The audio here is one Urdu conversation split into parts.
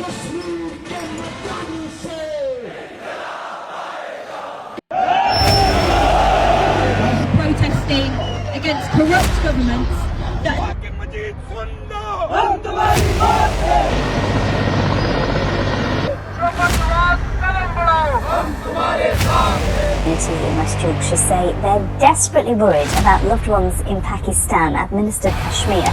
Protesting against corrupt governments that In West Yorkshire say they're desperately worried about loved ones in Pakistan administered Kashmir.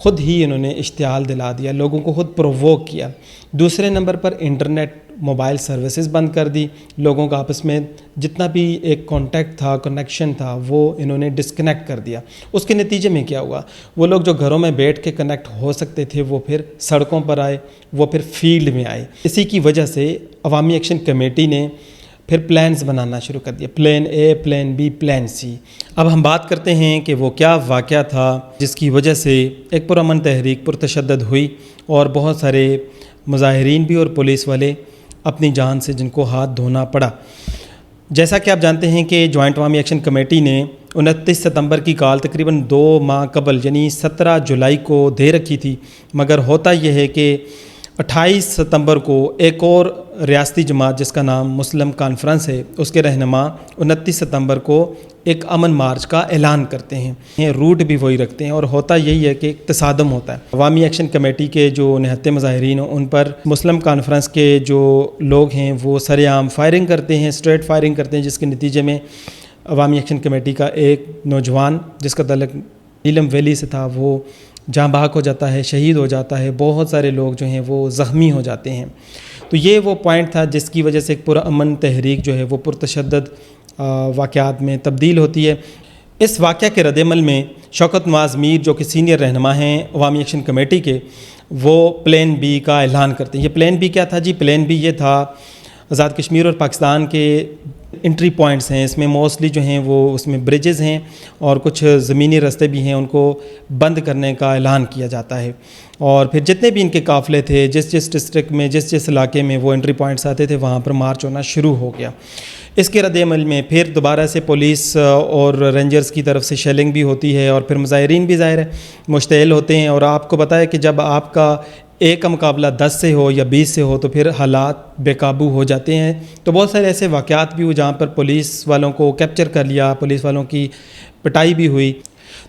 خود ہی انہوں نے اشتعال دلا دیا، لوگوں کو خود پرووک کیا۔ دوسرے نمبر پر انٹرنیٹ موبائل سروسز بند کر دی، لوگوں کا آپس میں جتنا بھی ایک کانٹیکٹ تھا، کنیکشن تھا، وہ انہوں نے ڈسکنیکٹ کر دیا۔ اس کے نتیجے میں کیا ہوا؟ وہ لوگ جو گھروں میں بیٹھ کے کنیکٹ ہو سکتے تھے وہ پھر سڑکوں پر آئے، وہ پھر فیلڈ میں آئے۔ اسی کی وجہ سے عوامی ایکشن کمیٹی نے پھر پلانز بنانا شروع کر دیا، plan a, plan be, plan سی۔ اب ہم بات کرتے ہیں کہ وہ کیا واقعہ تھا جس کی وجہ سے ایک پرامن تحریک پرتشدد ہوئی اور بہت سارے مظاہرین بھی اور پولیس والے اپنی جان سے جن کو ہاتھ دھونا پڑا۔ جیسا کہ آپ جانتے ہیں کہ جوائنٹ عوامی ایکشن کمیٹی نے 29 ستمبر کی کال تقریباً 2 ماہ قبل یعنی 17 جولائی کو دے رکھی تھی، مگر ہوتا یہ ہے کہ 28 ستمبر کو ایک اور ریاستی جماعت جس کا نام مسلم کانفرنس ہے، اس کے رہنما 29 ستمبر کو ایک امن مارچ کا اعلان کرتے ہیں، روٹ بھی وہی رکھتے ہیں، اور ہوتا یہی ہے کہ ایک تصادم ہوتا ہے۔ عوامی ایکشن کمیٹی کے جو نہتے مظاہرین ہیں ان پر مسلم کانفرنس کے جو لوگ ہیں وہ سر عام فائرنگ کرتے ہیں، اسٹریٹ فائرنگ کرتے ہیں، جس کے نتیجے میں عوامی ایکشن کمیٹی کا ایک نوجوان جس کا تعلق نیلم ویلی سے تھا وہ جاں بحق ہو جاتا ہے، شہید ہو جاتا ہے، بہت سارے لوگ جو ہیں وہ زخمی ہو جاتے ہیں۔ تو یہ وہ پوائنٹ تھا جس کی وجہ سے ایک پرامن تحریک جو ہے وہ پرتشدد واقعات میں تبدیل ہوتی ہے۔ اس واقعہ کے رد عمل میں شوکت نواز میر جو کہ سینئر رہنما ہیں عوامی ایکشن کمیٹی کے، وہ پلان بی کا اعلان کرتے ہیں۔ یہ پلان بی کیا تھا جی؟ پلان بی یہ تھا آزاد کشمیر اور پاکستان کے انٹری پوائنٹس ہیں، اس میں موسٹلی جو ہیں وہ اس میں برجز ہیں اور کچھ زمینی راستے بھی ہیں، ان کو بند کرنے کا اعلان کیا جاتا ہے، اور پھر جتنے بھی ان کے قافلے تھے جس ڈسٹرکٹ میں جس علاقے میں وہ انٹری پوائنٹس آتے تھے وہاں پر مارچ ہونا شروع ہو گیا۔ اس کے رد عمل میں پھر دوبارہ سے پولیس اور رینجرز کی طرف سے شیلنگ بھی ہوتی ہے، اور پھر مظاہرین بھی ظاہر ہے مشتعل ہوتے ہیں، اور آپ کو بتایا کہ جب آپ کا ایک کا مقابلہ 10 سے ہو یا 20 سے ہو تو پھر حالات بے قابو ہو جاتے ہیں۔ تو بہت سارے ایسے واقعات بھی ہوئے جہاں پر پولیس والوں کو کیپچر کر لیا، پولیس والوں کی پٹائی بھی ہوئی۔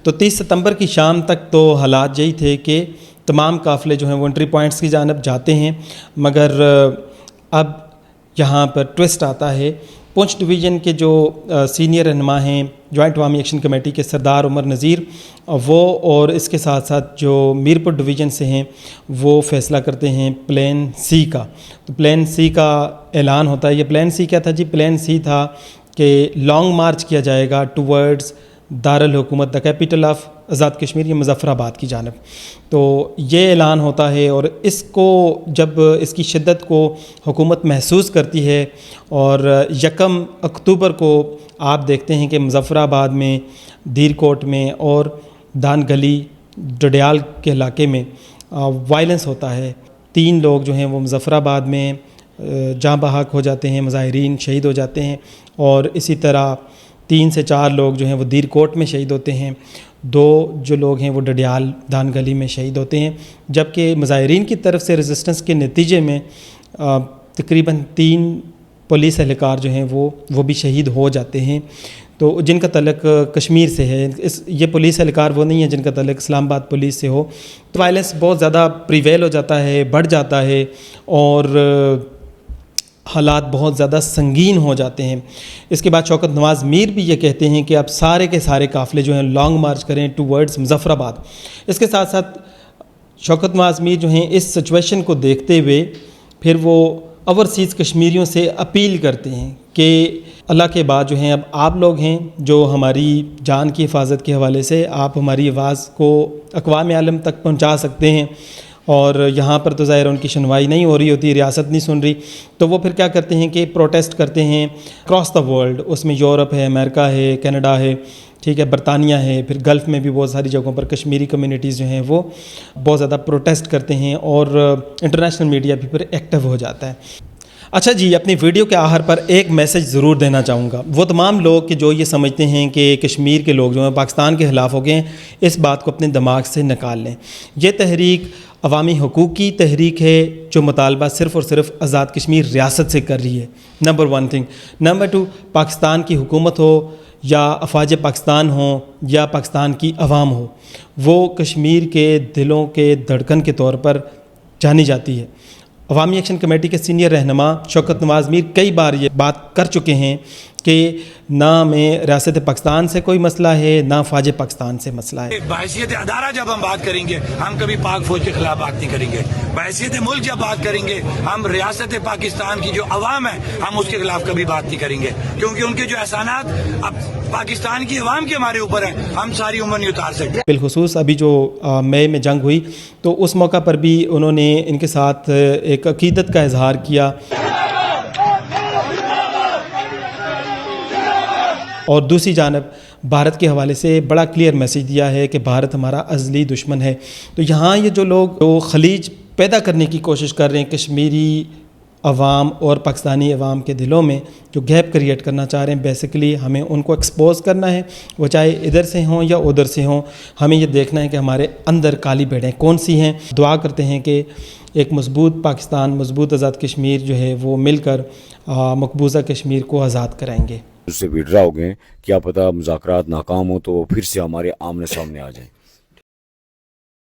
تو 30 ستمبر کی شام تک تو حالات یہی تھے کہ تمام قافلے جو ہیں وہ انٹری پوائنٹس کی جانب جاتے ہیں، مگر اب یہاں پر ٹوسٹ آتا ہے۔ پونچھ ڈویژن کے جو سینئر رہنما ہیں جوائنٹ عوامی ایکشن کمیٹی کے سردار عمر نذیر، وہ اور اس کے ساتھ ساتھ جو میرپور ڈویژن سے ہیں وہ فیصلہ کرتے ہیں پلان سی کا۔ تو پلان سی کا اعلان ہوتا ہے۔ یہ پلان سی کیا تھا جی؟ پلان سی تھا کہ لانگ مارچ کیا جائے گا ٹورڈز دارالحکومت the capital of Azad Kashmir, یہ مظفر آباد کی جانب۔ تو یہ اعلان ہوتا ہے، اور اس کو جب اس کی شدت کو حکومت محسوس کرتی ہے، اور 1 اکتوبر کو آپ دیکھتے ہیں کہ مظفر آباد میں، دیر کوٹ میں اور دان گلی ڈڈیال کے علاقے میں وائلنس ہوتا ہے۔ 3 لوگ جو ہیں وہ مظفر آباد میں جاں بحق ہو جاتے ہیں، مظاہرین شہید ہو جاتے ہیں، اور اسی طرح 3 سے 4 لوگ جو ہیں وہ دیر کوٹ میں شہید ہوتے ہیں، 2 جو لوگ ہیں وہ ڈڈیال دان گلی میں شہید ہوتے ہیں، جبکہ مظاہرین کی طرف سے ریزسٹنس کے نتیجے میں تقریباً 3 پولیس اہلکار جو ہیں وہ بھی شہید ہو جاتے ہیں، تو جن کا تعلق کشمیر سے ہے۔ یہ پولیس اہلکار وہ نہیں ہے جن کا تعلق اسلام آباد پولیس سے ہو۔ تو وائلنس بہت زیادہ پریویل ہو جاتا ہے، بڑھ جاتا ہے، اور حالات بہت زیادہ سنگین ہو جاتے ہیں۔ اس کے بعد شوکت نواز میر بھی یہ کہتے ہیں کہ اب سارے کے سارے قافلے جو ہیں لانگ مارچ کریں ٹورڈز مظفر آباد۔ اس کے ساتھ ساتھ شوکت نواز میر جو ہیں اس سچویشن کو دیکھتے ہوئے پھر وہ اوورسیز کشمیریوں سے اپیل کرتے ہیں کہ اللہ کے بعد جو ہیں اب آپ لوگ ہیں جو ہماری جان کی حفاظت کے حوالے سے آپ ہماری آواز کو اقوام عالم تک پہنچا سکتے ہیں، اور یہاں پر تو ظاہر ان کی سنوائی نہیں ہو رہی ہوتی، ریاست نہیں سن رہی، تو وہ پھر کیا کرتے ہیں کہ پروٹیسٹ کرتے ہیں اکراس دا ورلڈ۔ اس میں یورپ ہے، امریکہ ہے، کینیڈا ہے، ٹھیک ہے، برطانیہ ہے، پھر گلف میں بھی بہت ساری جگہوں پر کشمیری کمیونٹیز جو ہیں وہ بہت زیادہ پروٹیسٹ کرتے ہیں، اور انٹرنیشنل میڈیا بھی پھر ایکٹیو ہو جاتا ہے۔ اچھا جی، اپنی ویڈیو کے آخر پر ایک میسج ضرور دینا چاہوں گا۔ وہ تمام لوگ کہ جو یہ سمجھتے ہیں کہ کشمیر کے لوگ جو ہیں پاکستان کے خلاف ہو گئے ہیں، اس بات کو اپنے دماغ سے نکال لیں۔ یہ تحریک عوامی حقوق کی تحریک ہے جو مطالبہ صرف اور صرف آزاد کشمیر ریاست سے کر رہی ہے، نمبر 1 تھنگ۔ نمبر 2، پاکستان کی حکومت ہو یا افواج پاکستان ہوں یا پاکستان کی عوام ہو، وہ کشمیر کے دلوں کے دھڑکن کے طور پر جانی جاتی ہے۔ عوامی ایکشن کمیٹی کے سینئر رہنما شوکت نواز میر کئی بار یہ بات کر چکے ہیں کہ نہ ہمیں ریاست پاکستان سے کوئی مسئلہ ہے نہ فوج پاکستان سے مسئلہ ہے. بحیثیت ادارہ جب ہم بات کریں گے ہم کبھی پاک فوج کے خلاف بات نہیں کریں گے. بحیثیت ملک جب بات کریں گے ہم ریاست پاکستان کی جو عوام ہے ہم اس کے خلاف کبھی بات نہیں کریں گے, کیونکہ ان کے جو احسانات اب پاکستان کی عوام کے ہمارے اوپر ہیں, ہم ساری عمر نہیں اتار سکتے. بالخصوص ابھی جو مئی میں جنگ ہوئی تو اس موقع پر بھی انہوں نے ان کے ساتھ ایک عقیدت کا اظہار کیا اور دوسری جانب بھارت کے حوالے سے بڑا کلیئر میسیج دیا ہے کہ بھارت ہمارا ازلی دشمن ہے. تو یہاں یہ جو لوگ جو خلیج پیدا کرنے کی کوشش کر رہے ہیں کشمیری عوام اور پاکستانی عوام کے دلوں میں جو گیپ کریٹ کرنا چاہ رہے ہیں, بیسیکلی ہمیں ان کو ایکسپوز کرنا ہے, وہ چاہے ادھر سے ہوں یا ادھر سے ہوں. ہمیں یہ دیکھنا ہے کہ ہمارے اندر کالی بھیڑیں کون سی ہیں. دعا کرتے ہیں کہ ایک مضبوط پاکستان, مضبوط آزاد کشمیر جو ہے وہ مل کر مقبوضہ کشمیر کو آزاد کرائیں گے. اس سے وڈرا ہو گئے, کیا پتہ مذاکرات ناکام ہو تو وہ پھر سے ہمارے آمنے سامنے آ جائیں.